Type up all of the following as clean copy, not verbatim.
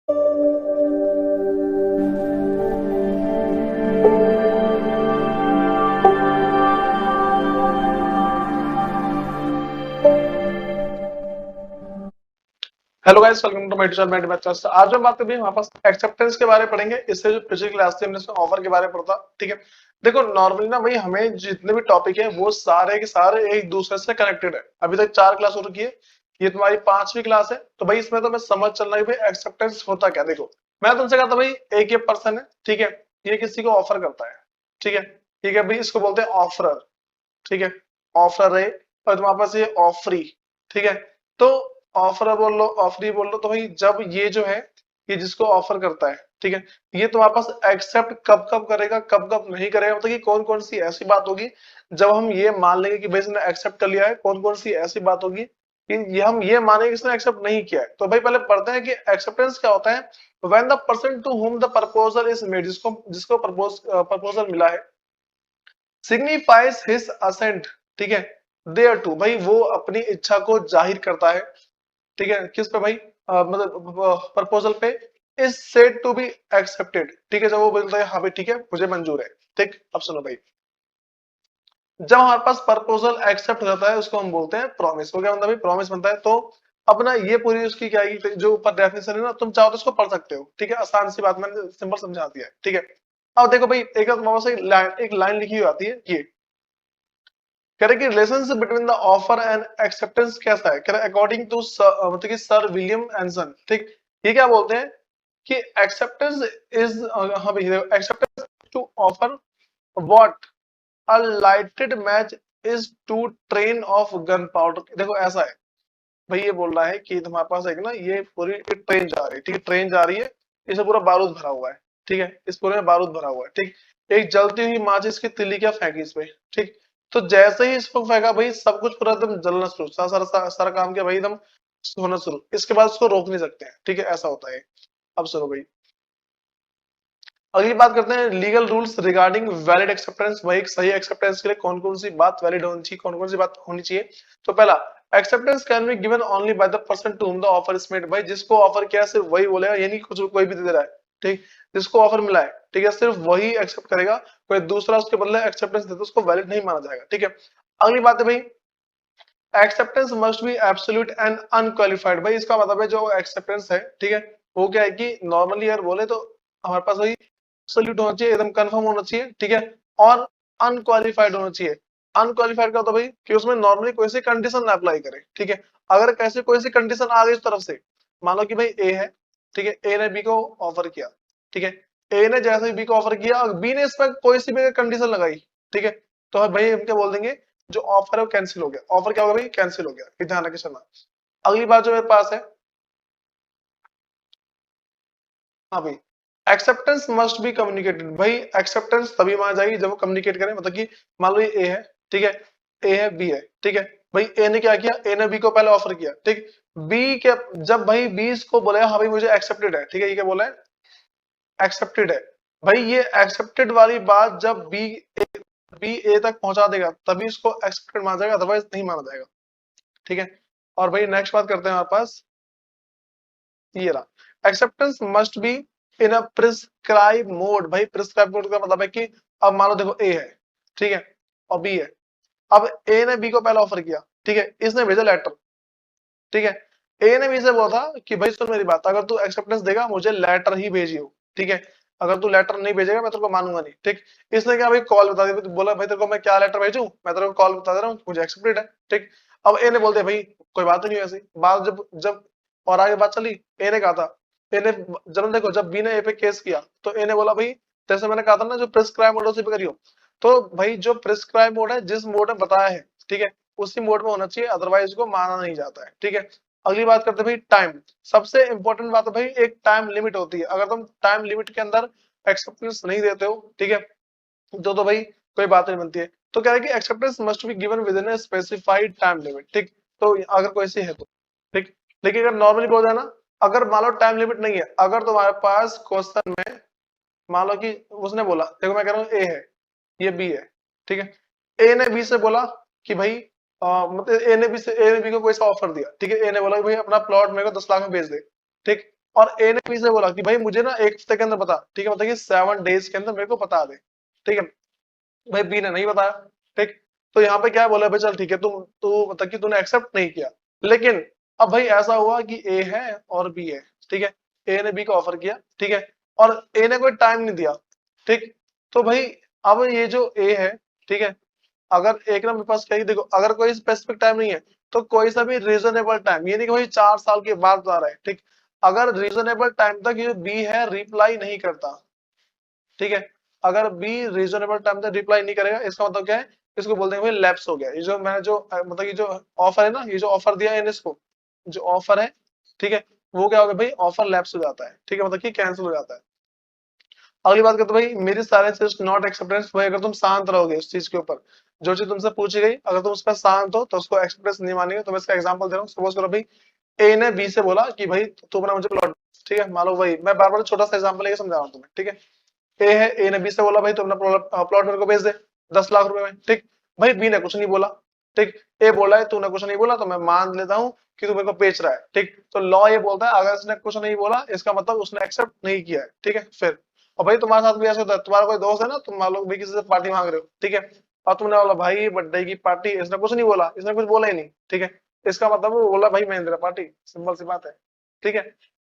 Hello guys, welcome to my channel mathematics. आज हम बात करेंगे हमारे पास एक्सेप्टेंस के बारे में पढ़ेंगे। इससे जो पिछली क्लास थी हमने इसमें ऑफर के बारे में पढ़ा, ठीक है। देखो नॉर्मली ना भाई, हमें जितने भी टॉपिक है वो सारे के सारे एक दूसरे से कनेक्टेड है। अभी तक 4 क्लास हो चुकी है, ये तुम्हारी 5वीं क्लास है। तो भाई इसमें तो मैं समझ चल रहा है भाई एक्सेप्टेंस होता क्या। देखो मैं तुमसे कहा था भाई, एक ये पर्सन है, ठीक है, ये किसी को ऑफर करता है, ठीक है। ठीक है भाई, इसको बोलते हैं ऑफरर, ठीक है। ऑफर है और तुम्हारे पास ये ऑफरी, ठीक है। तो ऑफर बोल लो, ऑफरी बोल लो। तो भाई जब ये जो है, ये जिसको ऑफर करता है, ठीक है, ये तुम्हारे पास एक्सेप्ट कब कब करेगा, कब कब नहीं करेगा, मतलब कि कौन कौन सी ऐसी बात होगी जब हम ये मान लेंगे कि भाई इसने एक्सेप्ट कर लिया है, कौन कौन सी ऐसी बात होगी कि ये हम ये माने कि इसने एक्सेप्ट नहीं किया है। तो भाई पहले पढ़ते हैं कि एक्सेप्टेंस क्या होता है। When the person to whom the proposal is made, जिसको जिसको प्रपोजल मिला है, सिग्निफाइज हिज असेंट, ठीक है, देयर टू, भाई वो अपनी इच्छा को जाहिर करता है, ठीक है, किस पे भाई, मतलब प्रपोजल पे, is said to be accepted, ठीक है। जब वो बोलता है हाँ भाई ठीक है मुझे मंजूर है, ठीक। अब सुनो भाई, जब हमारे पास प्रपोजल एक्सेप्ट हो जाता है उसको हम बोलते हैं प्रॉमिस। हो गया, मतलब भाई प्रॉमिस बनता है। तो अपना ये पूरी उसकी क्या है, जो ऊपर डेफिनेशन है ना, तुम चाहो तो इसको पढ़ सकते हो, ठीक है। आसान सी बात मैंने सिंपल समझा दिया है, ठीक है। अब देखो भाई, एक लाइन लिखी हुई आती है, ये कह रहे कि relationship between the offer and acceptance कैसा है। कह रहे अकॉर्डिंग टू मतलब कि सर विलियम एंसन, ठीक। ये क्या बोलते हैं कि एक्सेप्टेंस इज, हाँ भाई acceptance to offer what a lighted match is to train of gunpowder. देखो ऐसा है भाई, ये बोल रहा है कि तुम्हारे पास एक ना, ये पूरी एक ट्रेन जा रही है, ठीक है, ट्रेन जा रही है, इसमें पूरा बारूद भरा हुआ है, ठीक है, इस पूरे में बारूद भरा हुआ है, ठीक। एक जलती हुई माचिस की तिल्ली क्या फेंकी इस पे, ठीक। तो जैसे ही इसको फेंका भाई, सब कुछ पूरा एकदम जलना शुरू, सारा काम किया भाई, एकदम होना शुरू। इसके बाद उसको रोक नहीं सकते हैं, ठीक है, ऐसा होता है। अब सुनो भाई, अगली बात करते हैं legal rules regarding valid acceptance. भाई एक सही एक्सेप्टेंस के लिए कौन कौन सी बात वैलिड होनी चाहिए, कौन कौन सी बात होनी चाहिए। तो पहला, acceptance can be given only by the person to whom the offer is made. भाई जिसको ऑफर किया सिर्फ वही बोलेगा, ये नहीं कुछ कोई भी दे रहा है, ठीक। जिसको ऑफर मिला है, ठीक है, सिर्फ वही एक्सेप्ट करेगा। कोई दूसरा उसके बदले एक्सेप्टेंस देता उसको वैलिड नहीं माना जाएगा, ठीक है। अगली बात है भाई, acceptance must be absolute and unqualified. भाई इसका मतलब है जो एक्सेप्टेंस है, ठीक है, वो क्या है कि नॉर्मली अगर बोले तो हमारे पास वही एब्सोल्यूट होना चाहिए, एकदम कंफर्म होना चाहिए, ठीक है, और अनक्वालिफाइड होना चाहिए। अनक्वालिफाइड का होता भाई कि उसमें नॉर्मली कोई सी कंडीशन ना अप्लाई करे, ठीक है। अगर कैसे कोई सी कंडीशन आ गई उस तरफ से, मान लो कि भाई ए है, ठीक है, ए ने बी को ऑफर किया, ठीक है, ए ने जैसे ही बी को ऑफर किया और बी ने इसमें कोई सी भी कंडीशन लगाई, ठीक है, तो भाई हम क्या बोल देंगे, जो ऑफर है वो कैंसिल हो गया। ऑफर क्या होगा भाई, कैंसिल हो गया, ये ध्यान रखे चलना। अगली बात जो मेरे पास है, हाँ भाई, एक्सेप्टेंस मस्ट बी कम्युनिकेटेड। भाई एक्सेप्टेंस तभी माना जाएगी जब वो कम्युनिकेट करें, मतलब कि मान लो ये ए है, ठीक है, ए है बी है, ठीक है। भाई ए ने क्या किया, ए ने बी को पहले ऑफर किया, ठीक। बी के जब भाई बी को बोला हाँ भाई मुझे एक्सेप्टेड है, ठीक है, ये क्या बोला है, एक्सेप्टेड है। भाई ये एक्सेप्टेड वाली बात जब बी ए तक पहुंचा देगा तभी इसको एक्सेप्टेड माना जाएगा, अदरवाइज नहीं माना जाएगा, ठीक है। और भाई नेक्स्ट बात करते हैं हमारे पास, ये रहा, acceptance must be in a prescribe mode. भाई प्रिस्क्राइब मोड का मतलब है कि अब मान लो देखो ए है, ठीक है, और बी है। अब ए ने बी को पहला ऑफर किया, ठीक है, इसने भेजा लेटर, ठीक है। ए ने बी से बोला था कि भाई सुन मेरी बात, अगर तू एक्सेप्टेंस देगा मुझे लेटर ही भेजियो, ठीक है। अगर तू लेटर नहीं भेजेगा मैं तेरे को मानूंगा नहीं, ठीक। इसने क्या भाई कॉल बता दी, बोला भाई तेरे को मैं क्या लेटर भेजूं, मैं तेरे को कॉल बता दे रहा हूँ मुझे एक्सेप्टेड है, ठीक। अब ए ने बोल दिया भाई कोई बात नहीं ऐसी बात, जब जब और आगे बात चली, ए ने कहा था, ए ने, जब देखो जब बी ने ए पे केस किया तो ए ने बोला भाई जैसे मैंने कहा था ना, जो प्रिस्क्राइब मोड उसी पे करियो। तो भाई जो प्रिस्क्राइब मोड है, जिस मोड में बताया है, ठीक है, उसी मोड में होना चाहिए, अदरवाइज को माना नहीं जाता है, ठीक है। अगली बात करते हैं भाई टाइम। सबसे इंपॉर्टेंट बात है भाई, एक टाइम लिमिट होती है। अगर तुम टाइम लिमिट के अंदर एक्सेप्टेंस नहीं देते हो, ठीक है, तो भाई कोई बात नहीं बनती है। तो कह रहे हैं कि acceptance must be given with in a specified time limit, ठीक। तो अगर कोई सी है तो, ठीक। लेकिन अगर नॉर्मली बोल जाए ना, अगर मान लो टाइम लिमिट नहीं है, अगर तुम्हारे पास क्वेश्चन में मान लो कि उसने बोला, देखो मैं कह रहा हूँ ए है, ये बी है, ठीक है, ए ने बी से बोला कि भाई मतलब ए ने बी को कोई सा ऑफर दिया, ठीक है, ए ने बोला कि भाई अपना प्लॉट मेरे को 10 लाख में बेच दे, ठीक। और ए ने बी से बोला कि भाई मुझे ना 1 हफ्ते के अंदर बता, ठीक है, मतलब कि 7 डेज के अंदर मेरे को बता दे, ठीक है। भाई बी ने नहीं बताया, ठीक। तो यहाँ पे क्या बोला भाई, चल ठीक है, तुम तो मतलब कि तूने एक्सेप्ट नहीं किया। लेकिन अब भाई ऐसा हुआ कि ए है और बी है, ठीक है। ए ने बी को ऑफर किया, ठीक है, और ए ने कोई टाइम नहीं दिया, ठीक। तो भाई अब ये जो ए है, ठीक है, अगर एक ना मेरे पास क्या है, देखो अगर कोई स्पेसिफिक टाइम नहीं है तो कोई सा भी रीजनेबल टाइम, ये नहीं कि भाई 4 साल के बाद बता रहा है, ठीक। अगर रीजनेबल टाइम तक ये बी है रिप्लाई नहीं करता, ठीक है, अगर बी रीजनेबल टाइम तक रिप्लाई नहीं करेगा, इसका मतलब क्या है, इसको बोलते हैं भाई लैप्स हो गया। ये जो मैंने जो मतलब ये जो ऑफर है ना, ये जो ऑफर दिया है इसको, जो ऑफर है, ठीक है, वो क्या होगा भाई, ऑफर लैप्स हो जाता है, ठीक है, मतलब कि कैंसिल हो जाता है। अगली बात करते भाई, मेरी साइलेंस इज नॉट एक्सेप्टेंस। भाई अगर तुम शांत रहोगे उस चीज के ऊपर, जो चीज तुमसे पूछी गई, अगर तुम उस पर शांत हो तो उसको एक्सेप्टेंस नहीं मानेंगे। तो मैं इसका एग्जांपल दे रहा हूँ, सपोज करो भाई ए ने बी से बोला कि भाई तुमने मुझे प्लॉट, ठीक है, मान लो भाई मैं बार बार छोटा सा एग्जांपल लेके समझा रहा हूँ तुम्हें, ठीक है। ए है, ए ने बी से बोला भाई तुमने प्लॉट मेरे को भेज दे 10 लाख रुपए में, ठीक। भाई बी ने कुछ नहीं बोला, ठीक। ए बोला है तूने कुछ नहीं बोला, तो मैं मान लेता हूँ कि तू मेरे को बेच रहा है, ठीक। तो लॉ ये बोलता है अगर इसने कुछ नहीं बोला, इसका मतलब उसने एक्सेप्ट नहीं किया है, ठीक है। फिर और भाई तुम्हारे साथ भी ऐसा होता है, तुम्हारा कोई दोस्त है ना, तुम मान लो भाई किसी से पार्टी मांग रहे हो, ठीक है, और तुमने बोला भाई बर्थडे की पार्टी, इसने कुछ नहीं बोला, इसने कुछ बोला ही नहीं, ठीक है। इसका मतलब वो बोला भाई मैं दे रहा पार्टी, सिंपल सी बात है, ठीक है।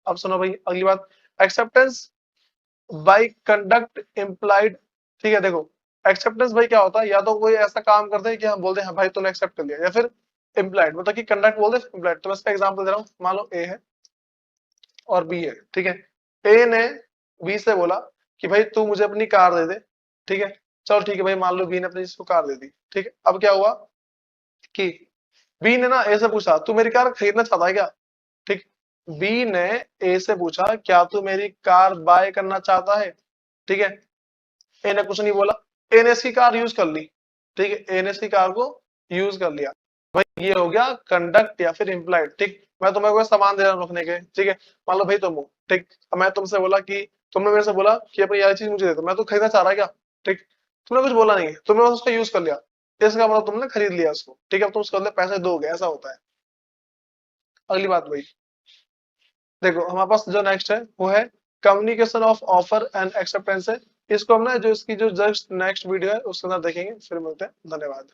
अब सुनो भाई अगली बात, एक्सेप्टेंस बाई कंडक्ट इम्प्लाइड, ठीक है। देखो एक्सेप्टेंस भाई क्या होता है, या तो कोई ऐसा काम करते हैं कि हम बोलते हैं हाँ भाई तूने एक्सेप्ट कर लिया, या फिर इम्प्लाइड मतलब कि कंडक्ट बोलते हैं इम्प्लाइड। तो मैं इसका एग्जांपल दे रहा हूँ, मान लो ए है और बी है, ठीक है। ए ने बी से बोला कि भाई तू मुझे अपनी कार दे दे, ठीक है। चलो ठीक है भाई, मान लो बी ने अपनी इसको कार दे दी, ठीक है। अब क्या हुआ कि बी ने ना ए से पूछा तू मेरी कार खरीदना चाहता है क्या, ठीक। बी ने ए से पूछा क्या तू मेरी कार बाय करना चाहता है, ठीक है। ए ने कुछ नहीं बोला, ए ने इसकी कार यूज कर ली, ठीक है, ए ने इसकी कार को यूज कर लिया। भाई ये हो गया कंडक्ट या फिर इम्प्लाइड, ठीक। मैं तुम्हें कोई सामान दे रहा हूँ रखने के, ठीक है, मान लो भाई तुम हो, ठीक। अब मैं तुमसे बोला कि तुमने मेरे से बोला कि अपनी ये चीज मुझे दे दो, मैं तो खरीदना चाह रहा क्या, ठीक। तुमने कुछ बोला नहीं है, तुमने बस उसका यूज कर लिया, इसका मतलब तुमने खरीद लिया उसको, ठीक है। अब तुम उसके बदले पैसे दोगे, ऐसा होता है। अगली बात भाई, देखो हमारे पास जो नेक्स्ट है वो है communication of offer and acceptance है। इसको हम ना जो इसकी जो जस्ट नेक्स्ट वीडियो है उसके अंदर देखेंगे। फिर मिलते हैं, धन्यवाद।